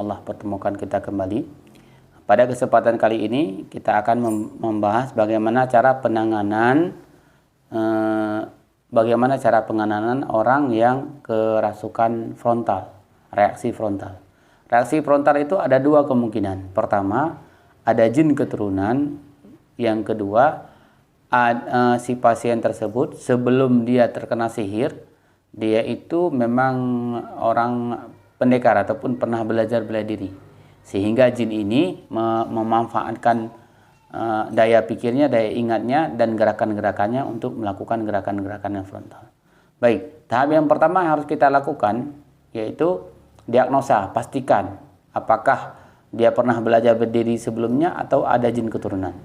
Allah pertemukan kita kembali. Pada kesempatan kali ini kita akan membahas bagaimana cara penanganan orang yang kerasukan frontal, reaksi frontal. Reaksi frontal itu ada dua kemungkinan. Pertama, ada jin keturunan. Yang kedua, si pasien tersebut sebelum dia terkena sihir, dia itu memang orang pendekar ataupun pernah belajar bela diri, sehingga jin ini memanfaatkan daya pikirnya, daya ingatnya, dan gerakan-gerakannya untuk melakukan gerakan-gerakan yang frontal. Baik, tahap yang pertama yang harus kita lakukan yaitu diagnosa, pastikan apakah dia pernah belajar berdiri sebelumnya atau ada jin keturunan.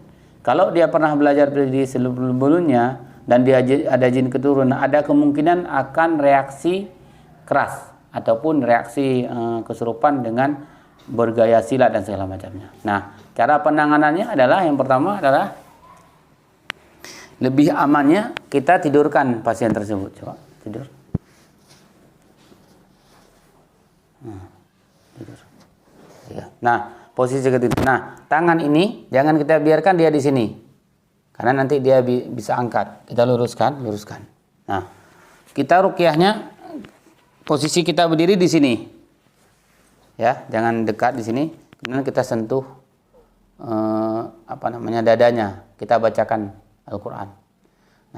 Kalau dia pernah belajar berdiri sebelumnya dan dia ada jin keturunan, ada kemungkinan akan reaksi keras ataupun reaksi kesurupan dengan bergaya silat dan segala macamnya. Nah, cara penanganannya adalah yang pertama adalah lebih amannya kita tidurkan pasien tersebut. Coba tidur. Tidur. Ya. Nah, posisi ketidur. Nah, tangan ini jangan kita biarkan dia di sini, karena nanti dia bisa angkat. Kita luruskan. Nah, kita ruqyahnya posisi kita berdiri di sini, ya, jangan dekat di sini. Kemudian kita sentuh dadanya. Kita bacakan Al-Quran.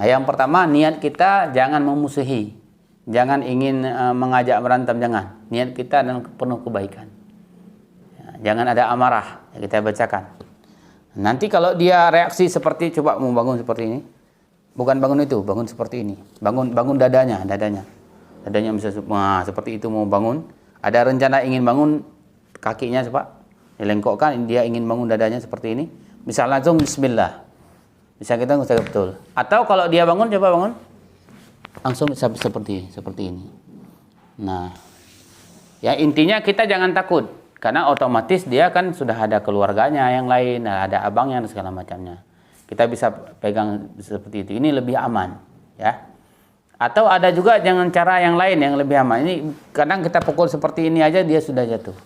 Nah, yang pertama niat kita jangan memusuhi, jangan ingin mengajak berantem, jangan. Niat kita dan penuh kebaikan. Jangan ada amarah, ya, kita bacakan. Nanti kalau dia reaksi seperti coba mau bangun seperti ini, bukan bangun itu, bangun seperti ini, bangun dadanya bisa seperti itu mau bangun. Ada rencana ingin bangun, kakinya coba dilengkokkan, dia ingin bangun dadanya seperti ini. Bisa langsung Bismillah, bisa kita ngucap betul. Atau kalau dia bangun, coba bangun, langsung bisa seperti ini. Nah, ya intinya kita jangan takut. Karena otomatis dia kan sudah ada keluarganya yang lain, ada abangnya dan segala macamnya. Kita bisa pegang seperti itu. Ini lebih aman, ya. Atau ada juga jangan cara yang lain yang lebih aman. Ini kadang kita pukul seperti ini aja dia sudah jatuh.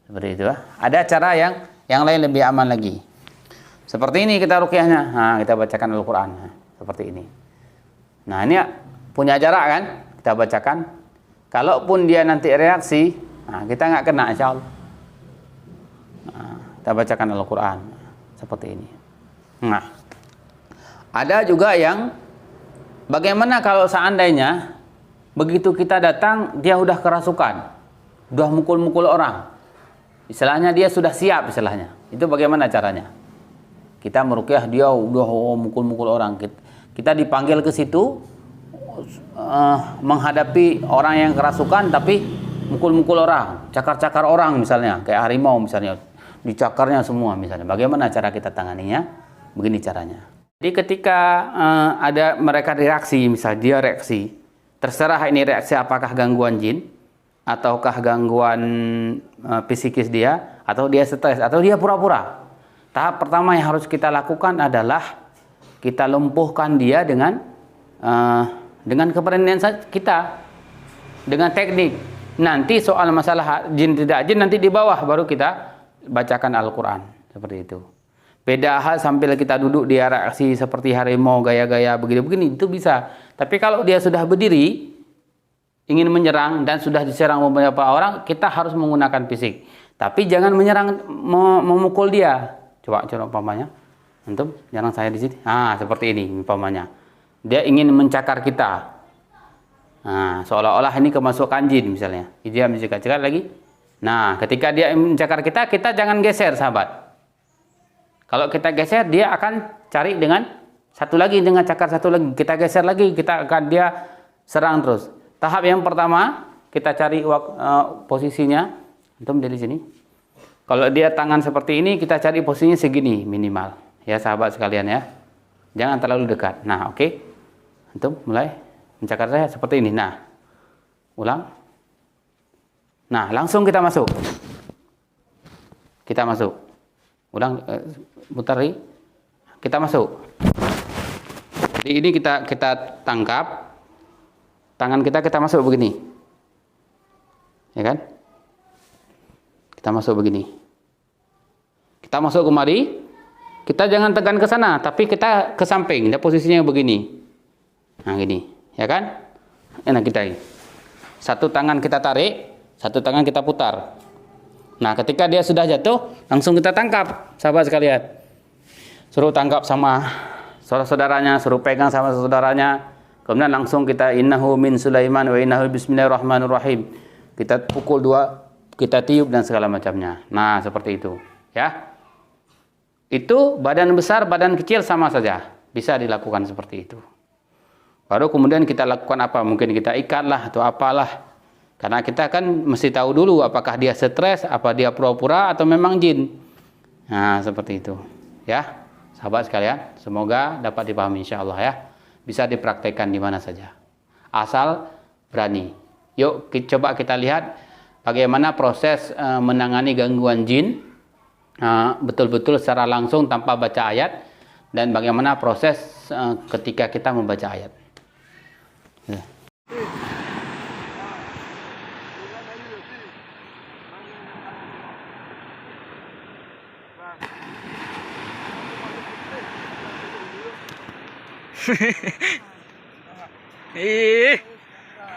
Seperti itu. Ada cara yang lain lebih aman lagi. Seperti ini kita ruqyahnya. Nah, kita bacakan Al-Qur'an. Nah, seperti ini. Nah, ini punya jarak kan? Kita bacakan. Kalaupun dia nanti reaksi, nah, kita nggak kena, insya Allah. Nah, kita bacakan Al-Quran seperti ini. Nah, ada juga yang bagaimana kalau seandainya begitu kita datang dia udah kerasukan, udah mukul-mukul orang, istilahnya dia sudah siap, istilahnya. Itu bagaimana caranya? Kita meruqyah dia udah mukul-mukul orang. Kita dipanggil ke situ menghadapi orang yang kerasukan tapi mukul-mukul orang, cakar-cakar orang misalnya, kayak harimau misalnya, dicakarnya semua misalnya. Bagaimana cara kita tanganinya? Begini caranya. Jadi ketika ada mereka reaksi, misalnya dia reaksi, terserah ini reaksi apakah gangguan jin, ataukah gangguan psikis dia, atau dia stres, atau dia pura-pura. Tahap pertama yang harus kita lakukan adalah kita lumpuhkan dia dengan keberanian kita, dengan teknik. Nanti soal masalah jin tidak jin nanti di bawah baru kita bacakan Al-Quran seperti itu. Beda hal sambil kita duduk dia reaksi seperti harimau gaya-gaya begini-begini itu bisa. Tapi kalau dia sudah berdiri ingin menyerang dan sudah diserang beberapa orang, kita harus menggunakan fisik. Tapi jangan menyerang memukul dia. Coba umpamanya, antum nyerang saya di sini. Ah, seperti ini umpamanya. Dia ingin mencakar kita. Nah, seolah-olah ini kemasukan jin misalnya. Dia mencekat-cekat lagi. Nah, ketika dia mencakar kita, kita jangan geser, sahabat. Kalau kita geser, dia akan cari dengan satu lagi, dengan cakar satu lagi. Kita geser lagi, kita akan dia serang terus. Tahap yang pertama, kita cari posisinya. Antum dari sini. Kalau dia tangan seperti ini, kita cari posisinya segini minimal. Ya, sahabat sekalian ya. Jangan terlalu dekat. Nah, oke. Antum mulai mencakar saya seperti ini. Nah, ulang. Nah, langsung kita masuk. Kita masuk. Ulang, putari. Kita masuk. Jadi ini kita tangkap. Tangan kita masuk begini. Ya kan? Kita masuk begini. Kita masuk kemari. Kita jangan tekan ke sana, tapi kita ke samping. Dia posisinya begini. Nah, gini, ya kan? Enak kita ini. Satu tangan kita tarik, satu tangan kita putar. Nah, ketika dia sudah jatuh, langsung kita tangkap, sahabat sekalian. Suruh tangkap sama saudara-saudaranya, suruh pegang sama saudaranya. Kemudian langsung kita innahu min Sulaiman wa innahu bismillahirrahmanirrahim. Kita pukul dua, kita tiup dan segala macamnya. Nah, seperti itu, ya. Itu badan besar, badan kecil sama saja. Bisa dilakukan seperti itu. Baru kemudian kita lakukan apa? Mungkin kita ikatlah atau apalah. Karena kita kan mesti tahu dulu apakah dia stres, apa dia pura-pura atau memang jin. Nah, seperti itu. Ya, sahabat sekalian, semoga dapat dipahami insyaallah ya. Bisa dipraktekkan di mana saja. Asal berani. Yuk coba kita lihat bagaimana proses menangani gangguan jin betul-betul secara langsung tanpa baca ayat, dan bagaimana proses ketika kita membaca ayat. Ya.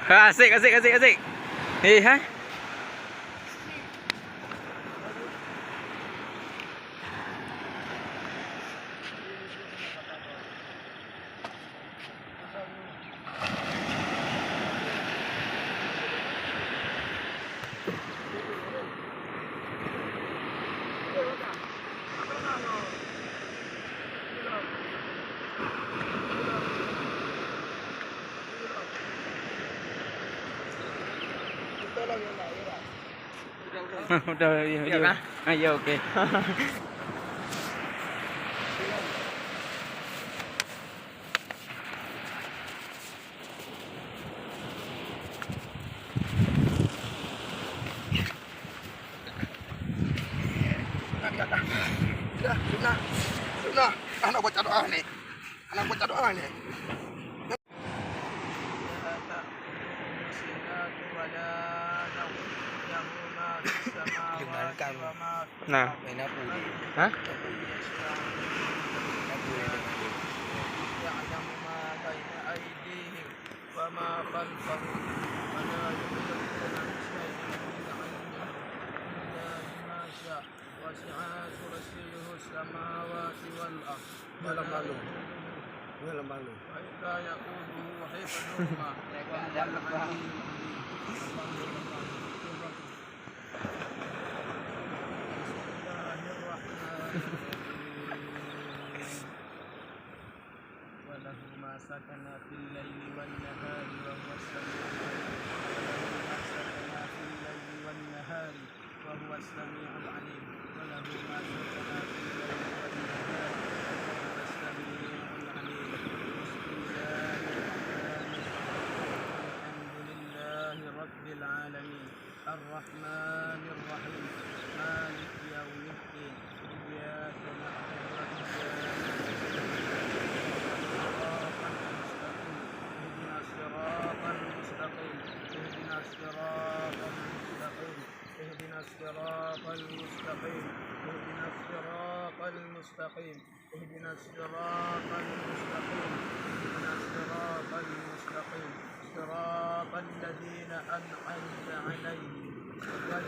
Asik. Ha? Udah, iya. Ayo, oke. Sunnah. Anak baca doa nih. Nah. Hah? Malu. وله ما سكن في الليل والنهار وهو السميع العليم وله ما سكن في الليل والنهار وهو السميع العليم بسم الله الرحمن الرحيم الحمد لله رب العالمين الرحمن الرحيم مالك يوم الدين إياك نعبد وإياك اهدنا الصراط المستقيم صراط الذين أنعمت عليهم غير